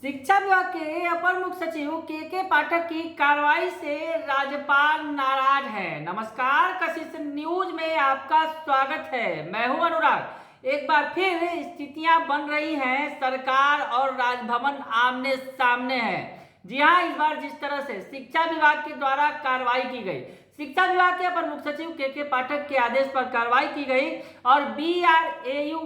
शिक्षा विभाग के अपर मुख्य सचिव के पाठक की कार्रवाई से राज्यपाल नाराज है। नमस्कार, कशिश न्यूज में आपका स्वागत है। मैं हूं अनुराग। एक बार फिर स्थितियां बन रही हैं, सरकार और राजभवन आमने सामने है। जी हां, इस बार जिस तरह से शिक्षा विभाग के द्वारा कार्रवाई की गई, शिक्षा विभाग के अपर मुख्य सचिव के पाठक के आदेश पर कार्रवाई की गई और BRAU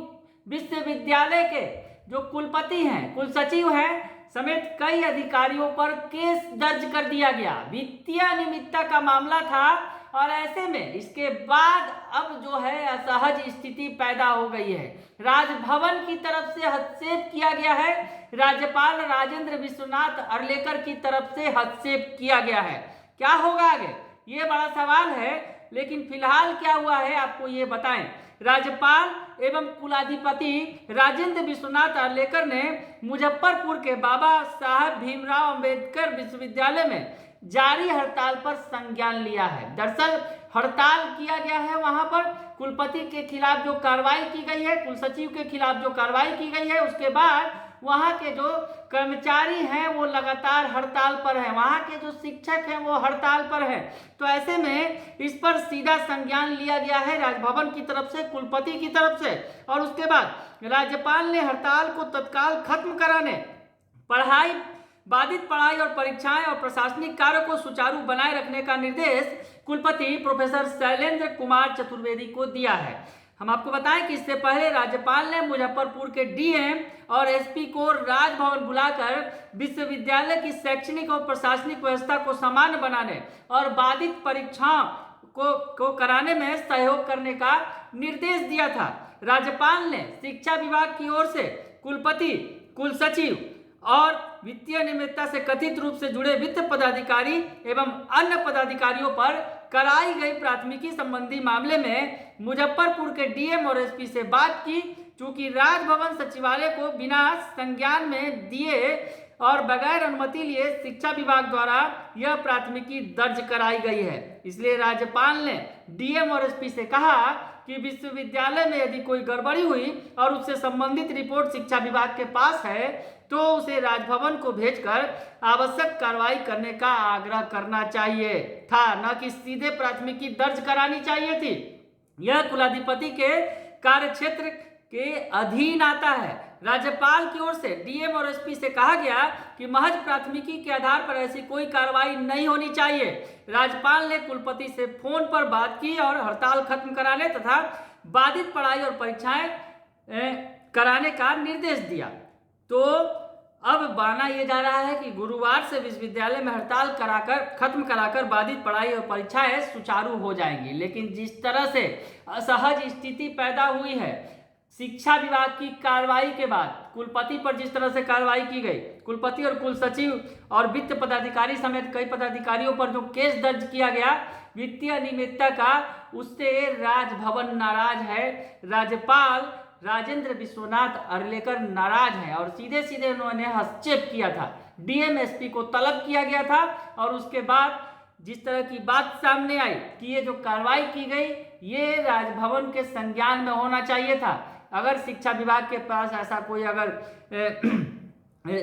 विश्वविद्यालय के जो कुलपति हैं, कुल सचिव हैं समेत कई अधिकारियों पर केस दर्ज कर दिया गया। वित्तीय अनियमितता का मामला था और ऐसे में इसके बाद अब जो है असहज स्थिति पैदा हो गई है। राजभवन की तरफ से हस्तक्षेप किया गया है, राज्यपाल राजेंद्र विश्वनाथ अर्लेकर की तरफ से हस्तक्षेप किया गया है। क्या होगा आगे, ये बड़ा सवाल है, लेकिन फिलहाल क्या हुआ है आपको ये बताएं। राज्यपाल एवं कुलाधिपति राजेंद्र विश्वनाथ अर्लेकर ने मुजफ्फरपुर के बाबा साहब भीमराव अंबेडकर विश्वविद्यालय में जारी हड़ताल पर संज्ञान लिया है। दरअसल हड़ताल किया गया है, वहां पर कुलपति के खिलाफ जो कार्रवाई की गई है, कुलसचिव के खिलाफ जो कार्रवाई की गई है, उसके बाद वहां के जो कर्मचारी हैं वो लगातार हड़ताल पर हैं, वहां के जो शिक्षक हैं वो हड़ताल पर हैं। तो ऐसे में इस पर सीधा संज्ञान लिया गया है राजभवन की तरफ से, कुलपति की तरफ से, और उसके बाद राज्यपाल ने हड़ताल को तत्काल खत्म कराने, बाधित पढ़ाई और परीक्षाएं और प्रशासनिक कार्य को सुचारू बनाए रखने का निर्देश कुलपति प्रोफेसर शैलेंद्र कुमार चतुर्वेदी को दिया है। हम आपको बताएं कि इससे पहले राज्यपाल ने मुजफ्फरपुर के DM और SP को राजभवन बुलाकर विश्वविद्यालय की शैक्षणिक और प्रशासनिक व्यवस्था को समान बनाने और बाधित परीक्षाओं को कराने में सहयोग करने का निर्देश दिया था। राज्यपाल ने शिक्षा विभाग की ओर से कुलपति, कुलसचिव और वित्तीय अनियमितता से कथित रूप से जुड़े वित्त पदाधिकारी एवं अन्य पदाधिकारियों पर कराई गई प्राथमिकी संबंधी मामले में मुजफ्फरपुर के DM और SP से बात की। चूंकि राजभवन सचिवालय को बिना संज्ञान में दिए और बगैर अनुमति लिए शिक्षा विभाग द्वारा यह प्राथमिकी दर्ज कराई गई है, इसलिए राज्यपाल ने DM और SP से कहा कि विश्वविद्यालय में यदि कोई गड़बड़ी हुई और उससे संबंधित रिपोर्ट शिक्षा विभाग के पास है तो उसे राजभवन को भेजकर आवश्यक कार्रवाई करने का आग्रह करना चाहिए था, न कि सीधे प्राथमिकी दर्ज करानी चाहिए थी। यह कुलाधिपति के कार्यक्षेत्र के अधीन आता है। राज्यपाल की ओर से DM और SP से कहा गया कि महज प्राथमिकी के आधार पर ऐसी कोई कार्रवाई नहीं होनी चाहिए। राज्यपाल ने कुलपति से फोन पर बात की और हड़ताल खत्म कराने तथा बाधित पढ़ाई और परीक्षाएं कराने का निर्देश दिया। तो अब माना यह जा रहा है कि गुरुवार से विश्वविद्यालय में हड़ताल खत्म कराकर बाधित पढ़ाई और परीक्षाएं सुचारू हो जाएंगी। लेकिन जिस तरह से असहज स्थिति पैदा हुई है शिक्षा विभाग की कार्रवाई के बाद, कुलपति पर जिस तरह से कार्रवाई की गई, कुलपति और कुलसचिव और वित्त पदाधिकारी समेत कई पदाधिकारियों पर जो केस दर्ज किया गया वित्तीय अनियमितता का, उससे राजभवन नाराज है। राज्यपाल राजेंद्र विश्वनाथ अर्लेकर नाराज हैं और सीधे सीधे उन्होंने हस्तक्षेप किया था। DM SP को तलब किया गया था और उसके बाद जिस तरह की बात सामने आई कि ये जो कार्रवाई की गई ये राजभवन के संज्ञान में होना चाहिए था। अगर शिक्षा विभाग के पास ऐसा कोई अगर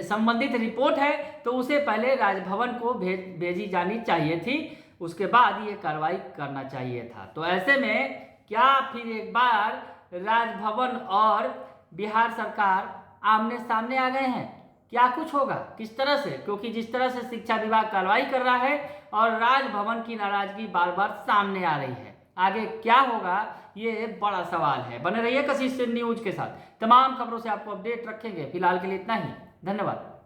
संबंधित रिपोर्ट है तो उसे पहले राजभवन को भेजी जानी चाहिए थी, उसके बाद ये कार्रवाई करना चाहिए था। तो ऐसे में क्या फिर एक बार राजभवन और बिहार सरकार आमने सामने आ गए हैं? क्या कुछ होगा, किस तरह से? क्योंकि जिस तरह से शिक्षा विभाग कार्रवाई कर रहा है और राजभवन की नाराजगी बार बार सामने आ रही है, आगे क्या होगा ये बड़ा सवाल है। बने रहिए कशिश न्यूज के साथ, तमाम खबरों से आपको अपडेट रखेंगे। फिलहाल के लिए इतना ही, धन्यवाद।